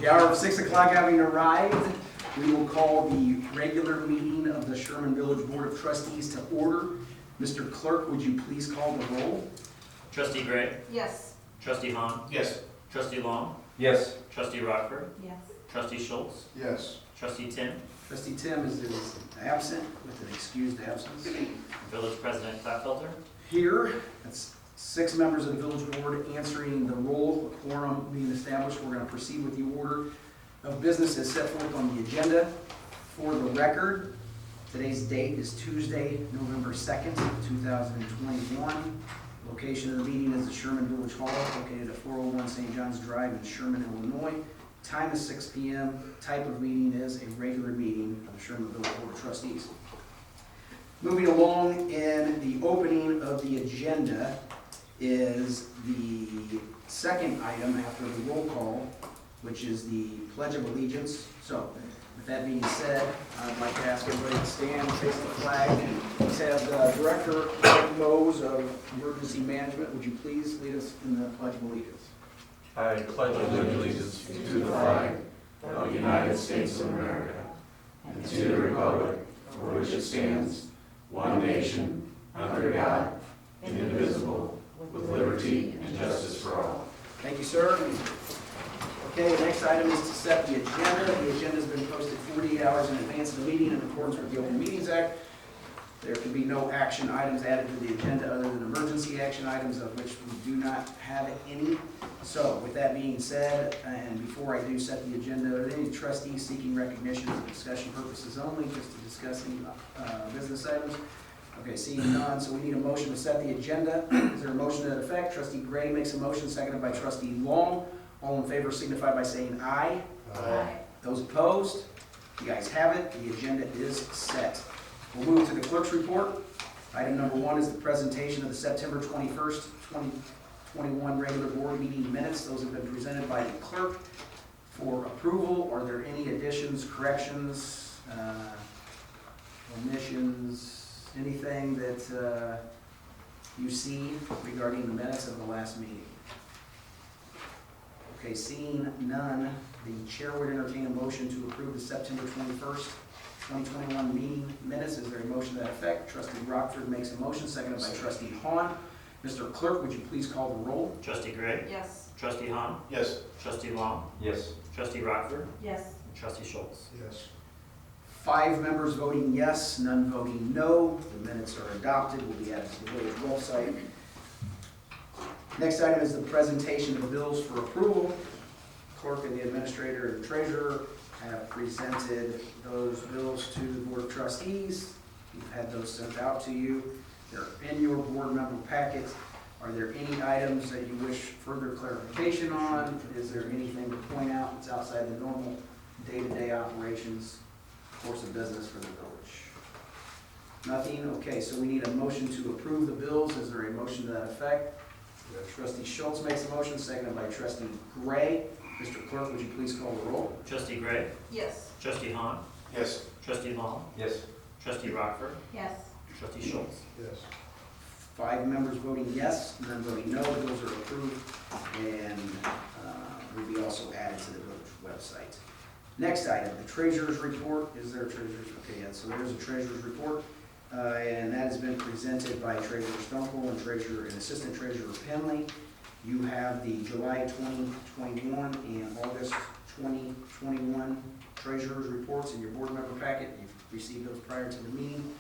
The hour of 6 o'clock having arrived, we will call the regular meeting of the Sherman Village Board of Trustees to order. Mr. Clerk, would you please call the roll? Trustee Gray? Yes. Trustee Hahn? Yes. Trustee Long? Yes. Trustee Rockford? Yes. Trustee Schultz? Yes. Trustee Timm? Trustee Timm is absent with an excused absence. Village President Clapfelter? Here, that's 6 members of the village board answering the roll, a quorum being established. We're going to proceed with the order of business as set forth on the agenda. For the record, today's date is Tuesday, November 2nd, 2021. Location of the meeting is the Sherman Village Hall, located at 401 St. John's Drive in Sherman, Illinois. Time is 6 p.m. Type of meeting is a regular meeting of the Sherman Village Board of Trustees. Moving along in the opening of the agenda is the second item after the roll call, which is the Pledge of Allegiance. So, with that being said, I'd like to ask everybody to stand, face the flag, and let's have Director Mose of Emergency Management, would you please lead us in the Pledge of Allegiance? I pledge allegiance to the flag of the United States of America and to the republic for which it stands, one nation, under God, indivisible, with liberty and justice for all. Thank you, sir. Okay, the next item is to set the agenda. The agenda has been posted 48 hours in advance of the meeting in accordance with the Open Meetings Act. There can be no action items added to the agenda other than emergency action items, of which we do not have any. So, with that being said, and before I do set the agenda, are there any trustees seeking recognition for discussion purposes only, just to discuss any business items? Okay, seeing none, so we need a motion to set the agenda. Is there a motion to that effect? Trustee Gray makes a motion, seconded by Trustee Long. All in favor signify by saying aye. Aye. Those opposed? You guys have it. The agenda is set. We'll move to the clerk's report. Item number 1 is the presentation of the September 21st, 2021 regular board meeting minutes. Those have been presented by the clerk for approval. Are there any additions, corrections, omissions, anything that you see regarding the minutes of the last meeting? Okay, seeing none, the chair would entertain a motion to approve the September 21st, 2021 meeting minutes. Is there a motion to that effect? Trustee Rockford makes a motion, seconded by Trustee Hahn. Mr. Clerk, would you please call the roll? Trustee Gray? Yes. Trustee Hahn? Yes. Trustee Long? Yes. Trustee Rockford? Yes. And Trustee Schultz? Yes. 5 members voting yes, none voting no. The minutes are adopted, will be added to the village website. Next item is the presentation of bills for approval. Clerk and the administrator and treasurer have presented those bills to the Board of Trustees. We've had those sent out to you. They're in your board member packet. Are there any items that you wish further clarification on? Is there anything to point out that's outside the normal day-to-day operations, course of business for the village? Nothing? Okay, so we need a motion to approve the bills. Is there a motion to that effect? Trustee Schultz makes a motion, seconded by Trustee Gray. Mr. Clerk, would you please call the roll? Trustee Gray? Yes. Trustee Hahn? Yes. Trustee Long? Yes. Trustee Rockford? Yes. Trustee Schultz? Yes. 5 members voting yes, none voting no. Bills are approved and will be also added to the village website. Next item, the treasurer's report. Is there a treasurer's? Okay, yeah, so there's a treasurer's report. And that has been presented by Treasurer Stumple and Assistant Treasurer Penley. You have the July 2021 and August 2021 treasurer's reports in your board member packet. You've received those prior to the meeting.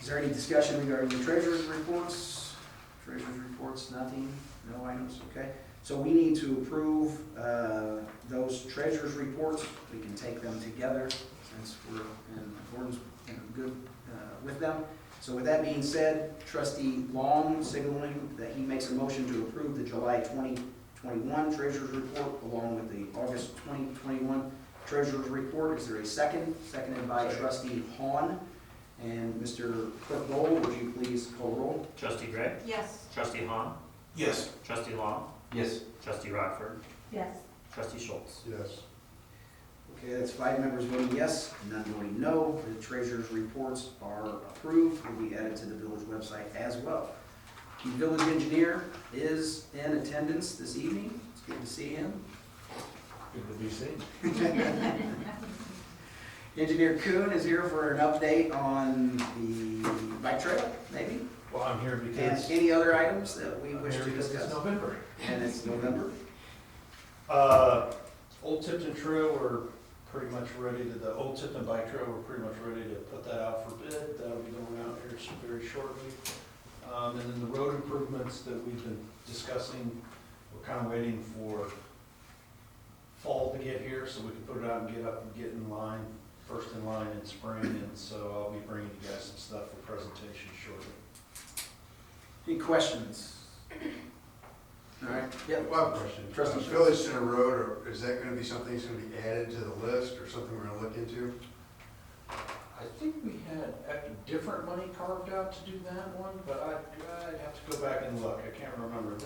Is there any discussion regarding the treasurer's reports? Treasurer's reports, nothing, no items, okay. So we need to approve those treasurer's reports. We can take them together since we're in accordance and good with them. So with that being said, Trustee Long signaling that he makes a motion to approve the July 2021 treasurer's report along with the August 2021 treasurer's report. Is there a second? Seconded by Trustee Hahn. And Mr. Clerk Bowl, would you please call roll? Trustee Gray? Yes. Trustee Hahn? Yes. Trustee Long? Yes. Trustee Rockford? Yes. Trustee Schultz? Yes. Okay, that's 5 members voting yes, none voting no. The treasurer's reports are approved, will be added to the village website as well. The village engineer is in attendance this evening. It's good to see him. Good to be seen. Engineer Kuhn is here for an update on the bike trail, maybe? Well, I'm here And because. any other items that we I'm wish here to because it's discuss? November. And it's November? Old Tipton Trail, we're pretty much ready to, the Old Tipton Bike Trail, we're pretty much ready to put that out for bid. That'll be going out here very shortly. And then the road improvements that we've been discussing, we're kind of waiting for fall to get here so we can put it out and get in line, first in line in spring. And so I'll be bringing you guys some stuff for presentation shortly. Any questions? All right, yeah. Well, question. Trustee Schultz. Village Center Road, or is that gonna be something that's gonna be added to the list, or something we're gonna look into? I think we had different money carved out to do that one, but I'd have to go back and look. I can't remember.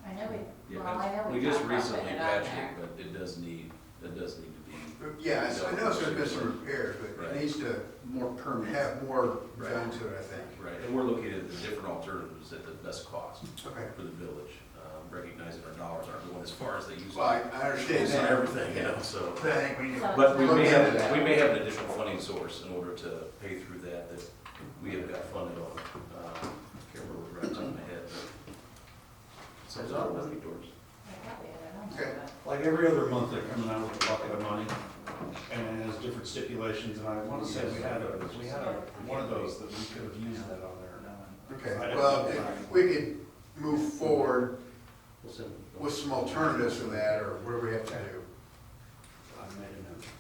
I know we, Yeah, well, I know we we just talked about recently putting it on patched there. it, but it does need to be. Yeah, I know it's gonna be some repairs, but Right. it needs to More permanent. have more Right. done to it, I think. Right, and we're looking at the different alternatives at the best cost Okay. for the village, recognizing our dollars aren't going as far as they used to. Well, I understand Based on that. everything, you know, so. But I think we need to. But we Look may into have, that. we may have an additional funding source in order to pay through that we have got funded on. Can't remember right off the top of my head, but. So it's all working towards. I thought we had it on Okay. there, Like every other month, they're coming out with a bucket of money, and it has different stipulations, and I want to say we had one of those that we could have used that on there. Okay, well, if we could move forward We'll send. with some alternatives for that, or what do we have to do?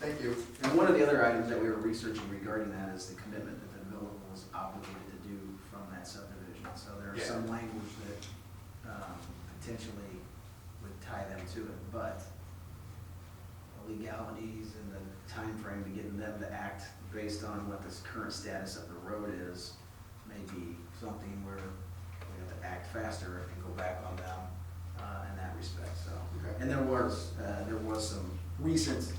Thank you. And one of the other items that we were researching regarding that is the commitment that the village was obligated to do from that subdivision. So there's Yeah. some language that potentially would tie them to it, but the legalities and the time frame to getting them to act based on what this current status of the road is may be something where we have to act faster and go back on them in that respect, so. Okay. And there was some recent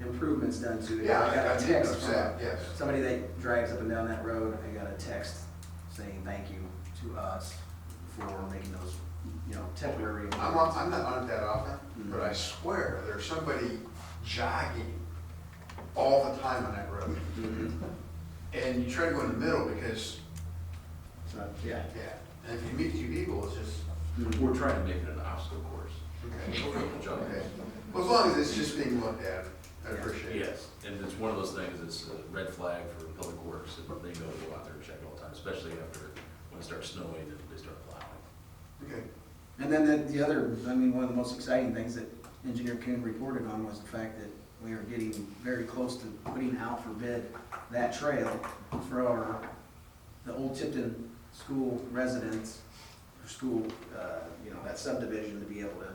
improvements done to it. Yeah, I got I a did text notice from that, yes. somebody that drives up and down that road. I got a text saying thank you to us for making those, temporary. I'm not on it that often, but I swear, there's somebody jogging all the time on that road. Mhm. And you try to go in the middle because, So, yeah. yeah, and if you meet two people, it's just, We're trying to make it an obstacle course. okay. Good job. Okay. Well, as long as it's just being looked at, I appreciate it. Yes, and it's one of those things, it's a red flag for public works, and they know to go out there and check all the time, especially after, when it starts snowing and they start plowing. Okay. And then the other, one of the most exciting things that Engineer Kuhn reported on was the fact that we are getting very close to putting out for bid that trail for the Old Tipton school residents, or school, that subdivision to be able to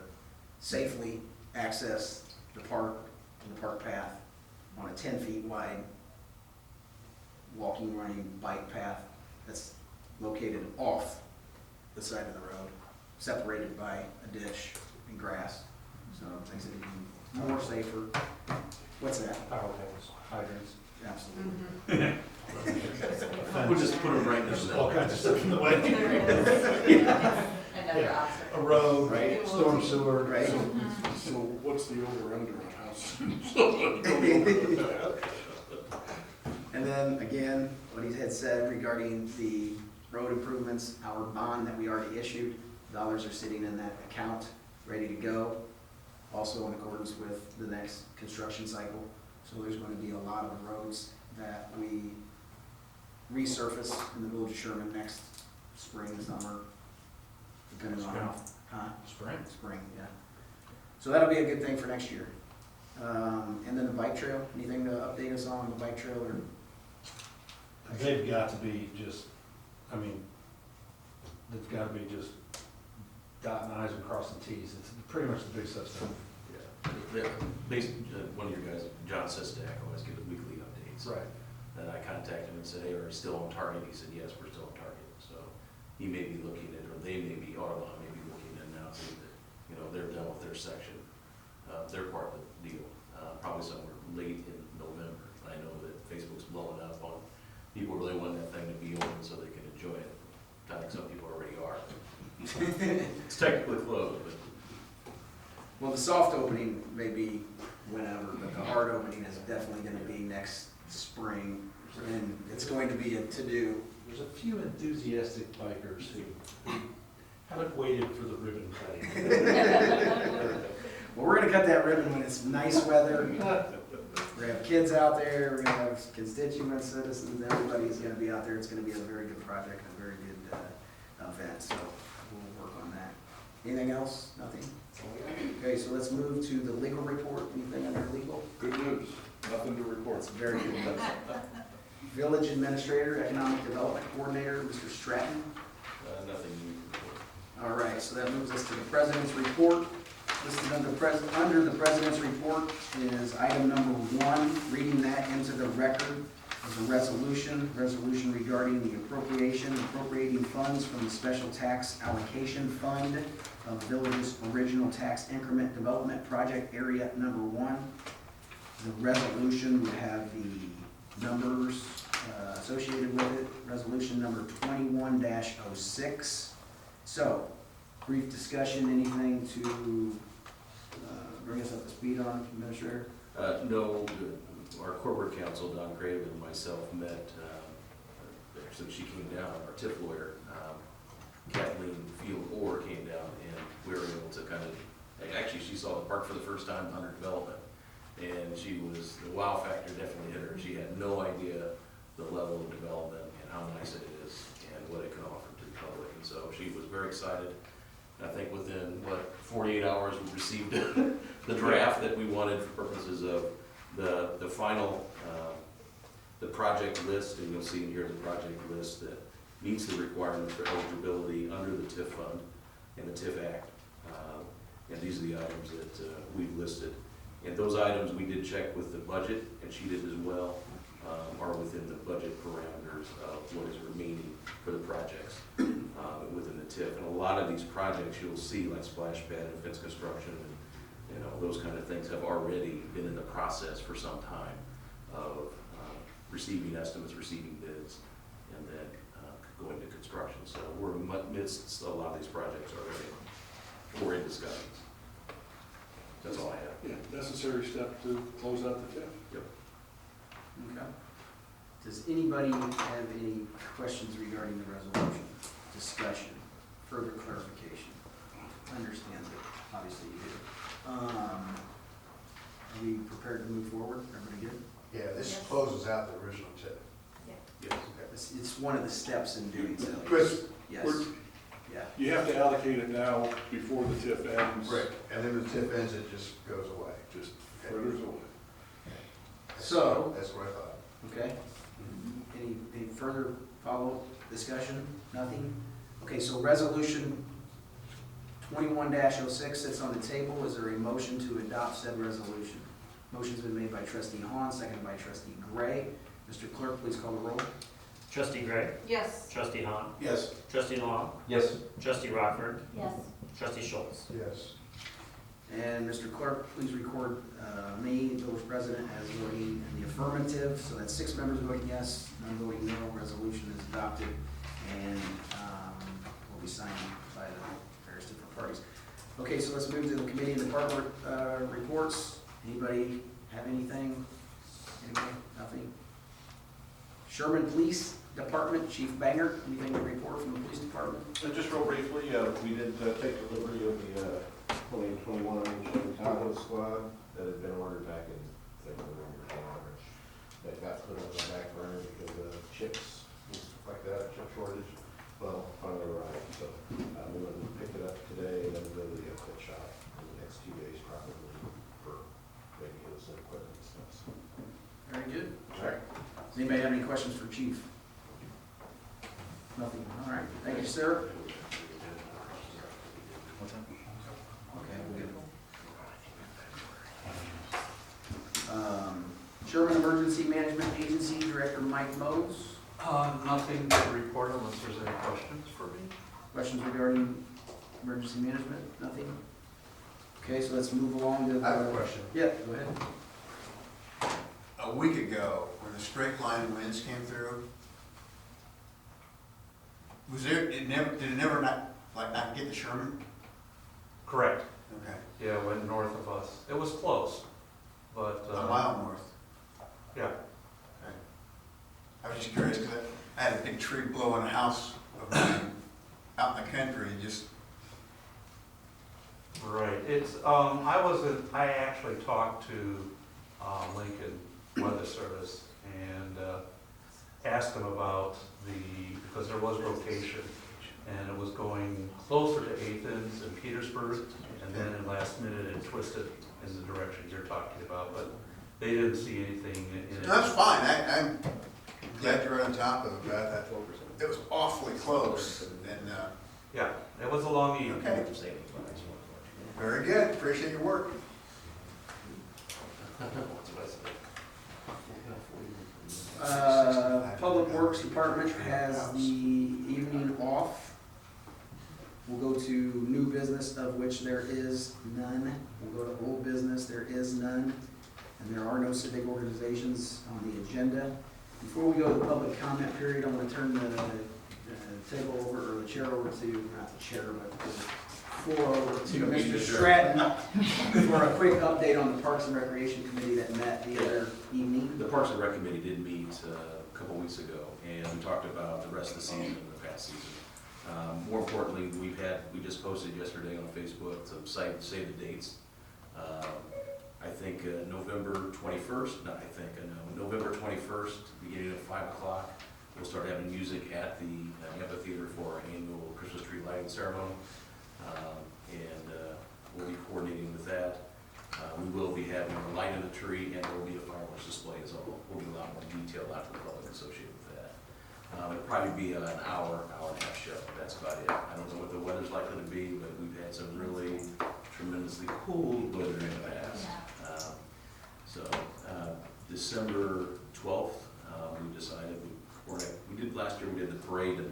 safely access the park and the park path on a 10 feet wide walking, running, bike path that's located off the side of the road, separated by a ditch and grass. So it makes it even more safer. What's that? Power poles, hydrants. Absolutely. We'll just put them right There's next all to kinds of stuff in the way. Another Yeah. obstacle. A road, Right. storm sewer. Right? So what's the over-under on house? And then again, what he had said regarding the road improvements, our bond that we already issued, dollars are sitting in that account, ready to go. Also in accordance with the next construction cycle. So there's going to be a lot of roads that we resurface in the village of Sherman next spring, summer, depending on how. Huh? Spring. Spring, yeah. So that'll be a good thing for next year. And then the bike trail, anything to update us on the bike trail or? They've got to be just, they've got to be just dotting i's and crossing t's. It's pretty much the big stuff. One of your guys, John Sistak, always gives weekly updates. Right. And I contacted him and said, hey, are you still on target? He said, yes, we're still on target. So he may be looking at, or they may be, Arlon may be looking at announcing that, they're done with their section, their part of the deal, probably somewhere late in November. I know that Facebook's blowing up on people really want that thing to be open so they can enjoy it. I think some people already are. It's technically closed, but Well, the soft opening may be whenever, but the hard opening is definitely gonna be next spring. And it's going to be a to-do. There's a few enthusiastic bikers who haven't waited for the ribbon cutting. Well, we're gonna cut that ribbon when it's nice weather. We're gonna have kids out there, we're gonna have constituents, citizens, everybody's gonna be out there. It's gonna be a very good project, and a very good event, so we'll work on that. Anything else? Nothing? Okay, so let's move to the legal report. Anything under legal? Good news, nothing to report. That's very good news. Village Administrator, Economic Development Coordinator, Mr. Stratton. Nothing new to report. All right, so that moves us to the President's Report. Listed under the President's Report is item number 1, reading that into the record is a resolution regarding the appropriating funds from the Special Tax Allocation Fund of Village's Original Tax Increment Development Project Area Number 1. The resolution would have the numbers associated with it, resolution number 21-06. So, brief discussion, anything to bring us up to speed on, Administrator? No, our corporate counsel, Don Craven, and myself met, so she came down, our TIF lawyer, Kathleen Field-Orr came down, and we were able to kind of, actually, she saw the park for the first time under development, and the wow factor definitely hit her. She had no idea the level of development and how nice it is and what it can offer to the public, and so she was very excited. I think within, 48 hours, we received the draft that we wanted for purposes of the final, the project list, and you'll see in here the project list that meets the requirements for eligibility under the TIF fund and the TIF Act. And these are the items that we've listed. And those items we did check with the budget, and she did as well, are within the budget parameters of what is remaining for the projects within the TIF. And a lot of these projects you'll see, like splash pad and fence construction, and those kind of things have already been in the process for some time of receiving estimates, receiving bids, and then going to construction. So we're amidst a lot of these projects already. We're in discussions. That's all I have. Yeah, necessary step to close out the TIF. Yep. Okay. Does anybody have any questions regarding the resolution? Discussion, further clarification? Understand that, obviously you do. Are we prepared to move forward? Everybody good? Yeah, this closes out the original TIF. Yes. It's one of the steps in doing so. Chris, Yes. Yeah. you have to allocate it now before the TIF ends. And then the TIF ends, it just goes away. Just fritters away. So- That's what I thought. Okay. Any further follow-up discussion? Nothing? Okay, so resolution 21-06 sits on the table. Is there a motion to adopt said resolution? Motion's been made by Trustee Hahn, seconded by Trustee Gray. Mr. Clerk, please call the roll. Trustee Gray, Yes. Trustee Hahn, Yes. Trustee Long, Yes. Trustee Rockford, Yes. Trustee Schultz. Yes. And Mr. Clerk, please record me, village president, as voting in the affirmative. So that's 6 members voting yes, none voting no. Resolution is adopted and will be signed by the various different parties. Okay, so let's move to the committee and department reports. Anybody have anything? Anybody? Nothing? Sherman Police Department, Chief Banger, anything to report from the police department? Just real briefly, we did take delivery of the 2021 Chevy Tahoe squad that had been ordered back in November, January. That got put on the back burner because of chips and stuff like that, chip shortage. Well, finally arrived, so we went and picked it up today and then go to the outfit shop in the next 2 days probably for radios and equipment and stuff. So, Very good. all right. Does anybody have any questions for Chief? Nothing. All right. Thank you, sir. Okay, we're good. Sherman Emergency Management Agency Director Mike Mose. Nothing to report unless there's any questions for me. Questions regarding emergency management? Nothing? Okay, so let's move along to. I have a question. Yeah, go ahead. A week ago, when the straight line winds came through, did it never not get to Sherman? Correct. Okay, Yeah, went north of us. It was close, but. a mile north. Yeah. Okay. I was just curious, because I had a big tree blow in a house of mine out in the country, and just, Right, it's, I actually talked to, Lincoln Weather Service and, asked them about because there was rotation, and it was going closer to Athens and Petersburg, and then in last minute it twisted in the direction you're talking about, but they didn't see anything in it. that's fine, I'm glad you're on top of it, it was awfully close, and, Yeah, it was a long evening. okay, very good, appreciate your work. Public Works Department has the evening off. We'll go to new business, of which there is none. We'll go to old business, there is none. And there are no civic organizations on the agenda. Before we go to the public comment period, I'm gonna turn the table over, or the chair over to, not the chair, but the floor over to Mr. Stratton for a quick update on the Parks and Recreation Committee that met the other evening. The Parks and Rec Committee did meet a couple weeks ago, and we talked about the rest of the season and the past season. More importantly, we just posted yesterday on Facebook some save the dates. I think November 21st, November 21st, beginning at 5 o'clock, we'll start having music at the amphitheater for our annual Christmas tree lighting ceremony. We'll be coordinating with that. We will be having a light of the tree, and there will be a fireworks display as well. We'll be a lot more detail out to the public associated with that. It'll probably be an hour and a half show. That's about it. I don't know what the weather's likely to be, but we've had some really tremendously cool weather in the past. December 12th, we decided, last year we did the parade and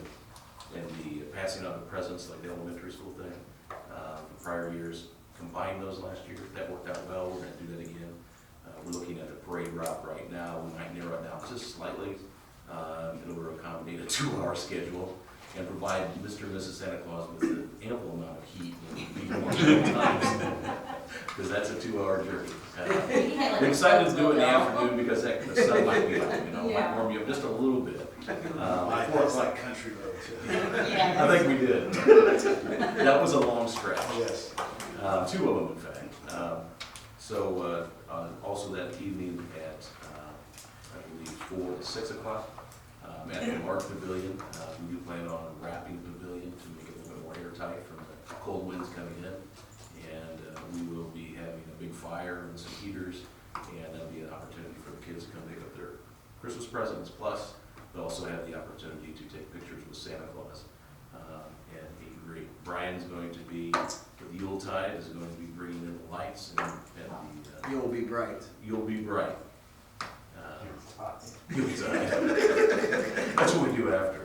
the passing out of presents, like the elementary school thing. The prior years combined those last year. That worked out well. We're gonna do that again. We're looking at a parade route right now. We might narrow it down just slightly in order to accommodate a 2-hour schedule and provide Mr. and Mrs. Santa Claus with an ample amount of heat and be more times, because that's a 2-hour journey. I'm excited to do it in the afternoon because the sun might be up, might warm you up just a little bit. It's like country roads. I think we did. That was a long stretch. Yes. 2 of them, in fact. Also that evening at, I believe, 4 to 6 o'clock, at the Art Pavilion, we do plan on wrapping the pavilion to make it a little bit more airtight from the cold winds coming in. And we will be having a big fire and some heaters, and that'll be an opportunity for the kids to come pick up their Christmas presents. Plus, they'll also have the opportunity to take pictures with Santa Claus and meet and greet. Brian's going to be, with Yuletide, is going to be bringing in the lights and the You'll be bright. You'll Be Bright. Yuletide. That's what we do after.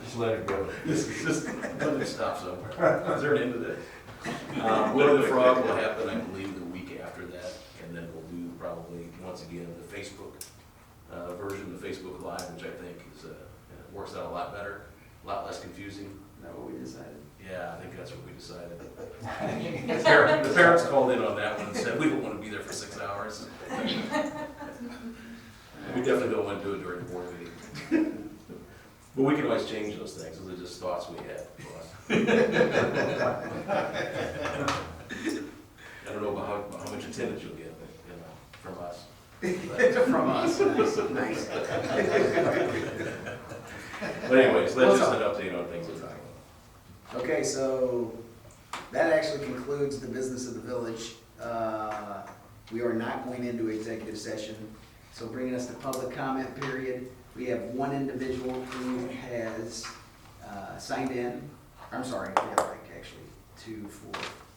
Just let it go. Just let it stop somewhere. Is there an end to this? Will the Frog will happen, I believe, the week after that, and then we'll do probably, once again, the Facebook version, the Facebook Live, which I think is works out a lot better, a lot less confusing. Is that what we decided? Yeah, I think that's what we decided. The parents called in on that one and said, we don't want to be there for 6 hours. We definitely don't want to do it during the board meeting. But we can always change those things, those are just thoughts we had. I don't know about how much attendance you'll get, from us. From us. Nice. But anyways, that's just an update on things. Okay, so that actually concludes the business of the village. We are not going into executive session, so bringing us to public comment period. We have one individual who has signed in. I'm sorry, we have actually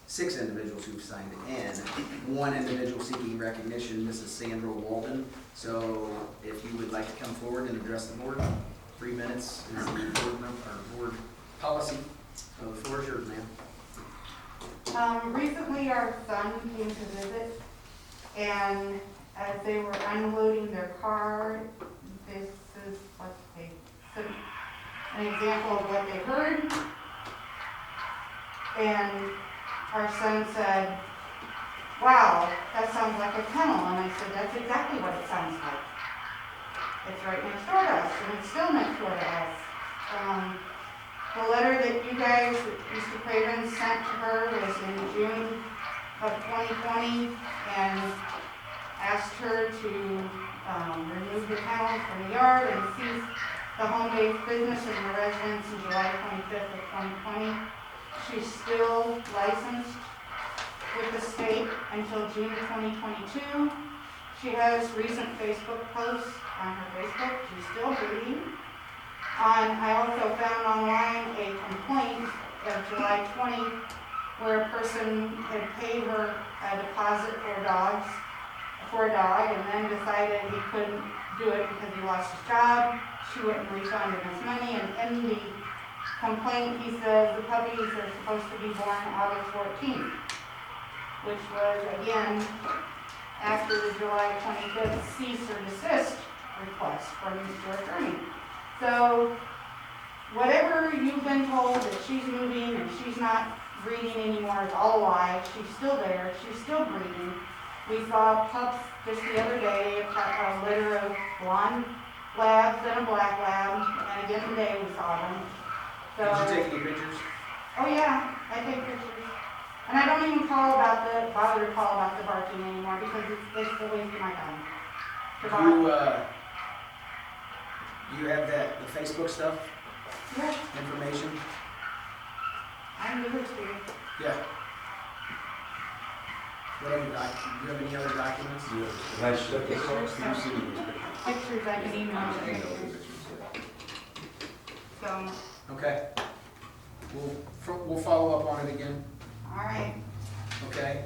6 individuals who've signed in. One individual seeking recognition, Mrs. Sandra Walden. So if you would like to come forward and address the board, 3 minutes is the board policy. So the floor is yours, ma'am. Recently our son came to visit, and as they were unloading their car, this is an example of what they heard. And our son said, wow, that sounds like a kennel. And I said, that's exactly what it sounds like. It's right next door to us, and it's still next door to us. The letter that you guys, that Mr. Craven sent to her was in June of 2020, and asked her to remove the kennel from the yard and cease the home-based business in the residence in July 25th of 2020. She's still licensed with the state until June 2022. She has recent Facebook posts on her Facebook. She's still breeding. I also found online a complaint of July 20 where a person had paid her a deposit for a dog and then decided he couldn't do it because he lost his job. She wouldn't refund him his money, and in the complaint he says the puppies are supposed to be born August 14th, which was again after the July 25th cease or desist request from Mr. Attorney. So whatever you've been told that she's moving and she's not breeding anymore is all a lie. She's still there. She's still breeding. We saw pups just the other day, a litter of blonde labs and a black lab, and again today we saw them. So, Did you take any pictures? oh yeah, I take pictures. And I don't even bother to call about the barking anymore because it's a waste of my time. To bark. You have the Facebook stuff, Yeah, information? I'm good with you. Yeah. What other do you have any other documents? Nice ship this off, so you see these pictures. Pictures, I can email you pictures. So, Okay. We'll follow up on it again. all right. Okay.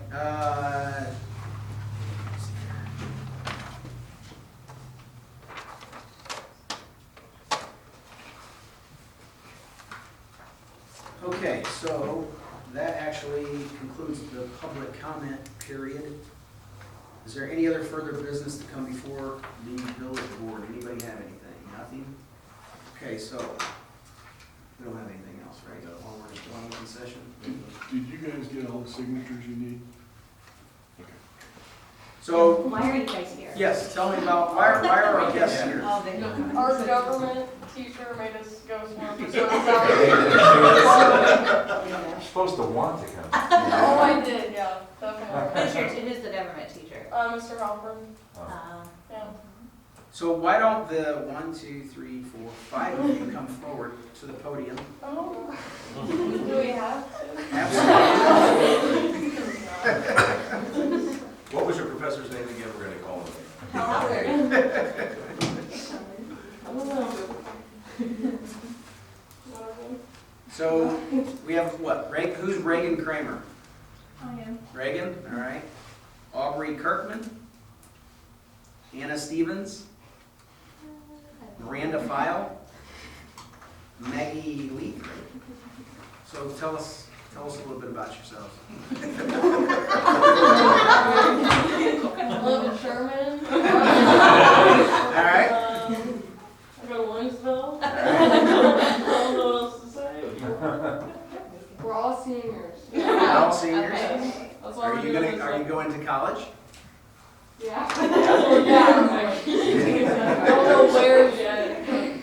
Okay, so that actually concludes the public comment period. Is there any other further business to come before the village board? Anybody have anything? Nothing? Okay, so we don't have anything else, right? While we're just going in session? Did you guys get all the signatures you need? So, Why are you guys here? yes, tell me about, why are our guests here? Oh, they don't. Our government teacher made us go somewhere for service You're supposed to want to come. Oh, I did, yeah, definitely. Who's the government teacher? Mr. Halpern, yeah. So why don't the 1, 2, 3, 4, 5 of you come forward to the podium? Oh, do we have to? Absolutely. What was your professor's name again? We're gonna call him. Howard. I don't know. So we have what? Who's Reagan Kramer? I am. Reagan, all right. Aubrey Kirkman. Anna Stevens. Miranda File. Maggie Lee. So tell us a little bit about yourselves. I live in Sherman. All right. I go to Williamsville. I don't know what else to say. We're all seniors. All seniors. Okay. That's why Are we're you doing going this. to college? Yeah. Yeah. I don't know where yet.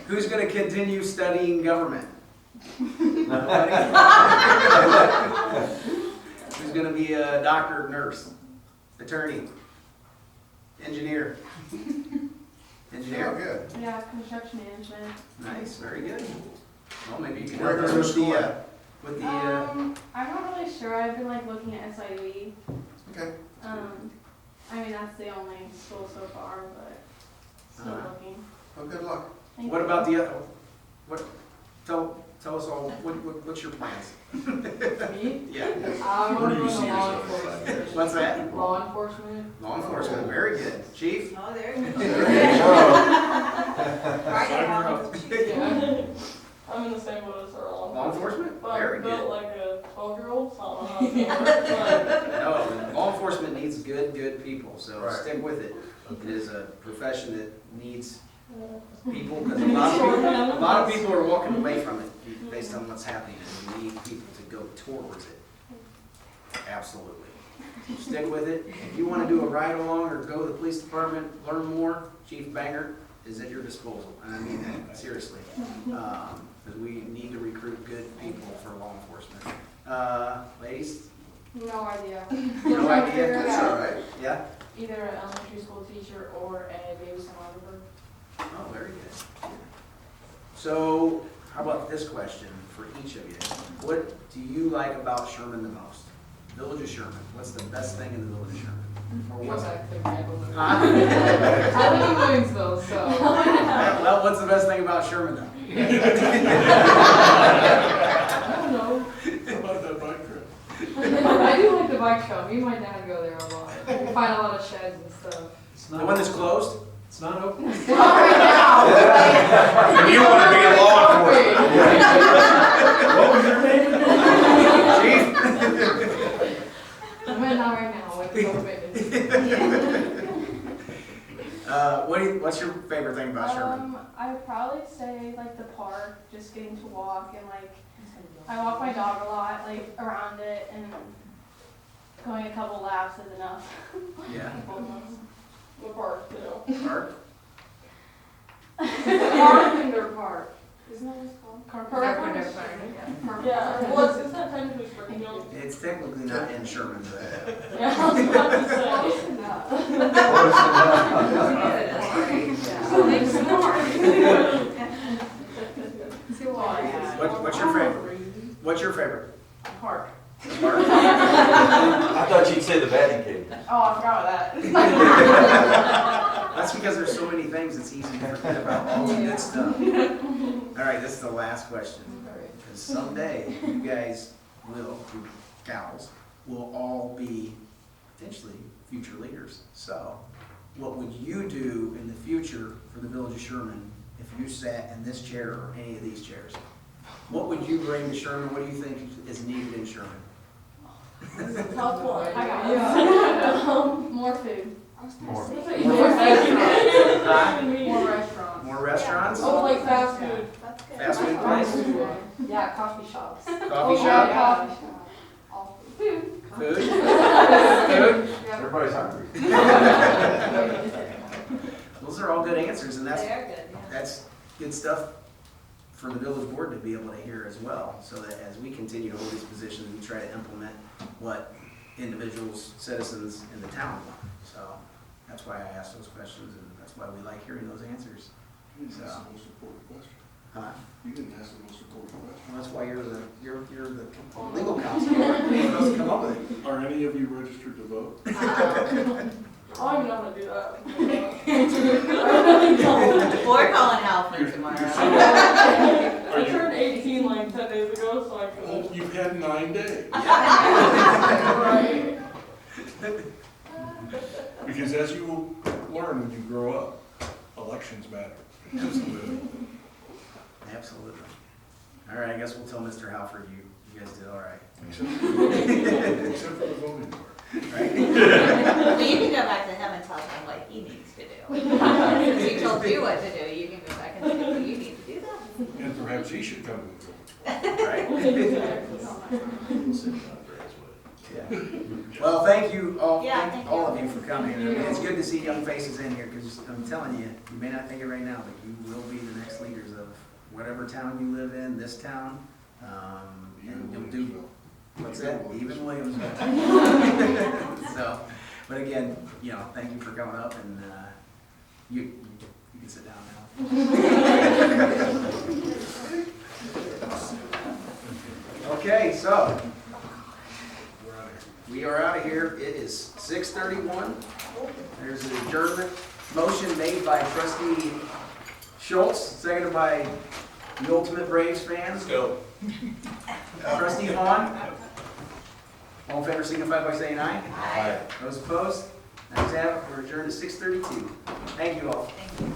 Who's going to continue studying government? Nobody? Who's going to be a doctor, nurse, attorney, engineer? Engineer? Good. Yeah, construction management. Nice, very good. Well, maybe you can Where help us goes with school the, at? I'm not really sure. I've been like looking at SIUE. Okay. I mean that's the only school so far, but still looking. Well, good luck. Thank what you. about the other, what, tell us all, what's your plans? Me? Yeah. Where do you see yourself in 5 years? What's that? Law enforcement. Law enforcement, very good. Chief? Oh, there you go. Yeah. I'm in the same boat as her Law enforcement? But Very I'm built good. like a 12-year-old, so I don't know how to No, law enforcement needs good people, so Right. stick with it. It is a profession that needs but, people, because a lot of people are walking away from it based on what's happening, and we need people to go towards it. Absolutely. Stick with it. If you want to do a ride along or go to the police department, learn more, Chief Banger is at your disposal. And I mean that seriously. Because we need to recruit good people for law enforcement. Ladies? No idea. No idea? That's all right. Yeah? Either an elementary school teacher or a baby stenographer. Oh, very good. So, how about this question for each of you? What do you like about Sherman the most? Village of Sherman. What's the best thing in the Village of Sherman? Or what's I think I believe. Huh? I live in Williamsville, so. Well, what's the best thing about Sherman though? I don't know. How about that bike trip? I do like the bike show. Me and my dad go there a lot. We find a lot of sheds and stuff. It's The not, one that's closed? it's not open. Not right now. You want to be a law enforcement. What was your name again? Chief? But not right now. Like, it's What's your favorite thing about Sherman? I would probably say like the park, just getting to walk and like, I walk my dog a lot, like around it, and going a couple laps is enough. Yeah. The park, too. Park? Carpenter Park. Isn't that what it's called? Carpenter Park. Yeah, well, it's not technically Springfield. It's technically not in Sherman, but Yeah, I was about to say. Close enough. what's your favorite? What's your favorite? Park. Park? I thought you'd say the batting cage. Oh, I forgot that. That's because there's so many things, it's easy to forget about all the good stuff. All right, this is the last question. Because someday, you guys will, you gals, will all be potentially future leaders. So, what would you do in the future for the Village of Sherman if you sat in this chair or any of these chairs? What would you bring to Sherman? What do you think is needed in Sherman? Tough one. I got it. Yeah. More food. More. More restaurants. More restaurants. More restaurants? Oh, like fast food. That's good. Fast food place? Yeah, coffee shops. Coffee Oh, shop? yeah. Coffee shop. All food. Food? Food? Everybody's hungry. Those are all good answers, and that's, They are good, yeah. that's good stuff for the village board to be able to hear as well, so that as we continue to hold these positions, we try to implement what individuals, citizens in the town want. So that's why I ask those questions, and that's why we like hearing those answers. You didn't ask the most important question. Huh? You didn't ask the most important question. Well, that's why you're the legal counsel. You're supposed to come up with it. Are any of you registered to vote? I don't even know how to do that. We're calling Alfred tomorrow. I turned 18 like 10 days ago, so I Oh, could. you've had 9 days. Right. Because as you will learn when you grow up, elections matter. Absolutely. All right, I guess we'll tell Mr. Halford you guys did all right. Except for the voting part. Right? Well, you can go back to him and tell him what he needs to do. Since he told you what to do, you can go back and say, well, you need to do that. And perhaps he should come to the village. Right? We'll sit down there as well. Yeah. Well, thank you all, Yeah, thank thank all you. of you for coming. I mean, it's good to see young faces in here, because I'm telling you, you may not think it right now, but you will be the next leaders of whatever town you live in, this town. And you'll do, what's that? Even Williamsville. So, but again, you know, thank you for coming up, and you can sit down now. Okay, so we are out of here. It is 6:31. There's an adjournment motion made by Trustee Schultz, seconded by the Ultimate Braves fans. Go. Trustee Vaughn. All in favor signify by saying aye. Aye. Those opposed? Ayes have it. We're adjourned at 6:32. Thank you all. Thank you.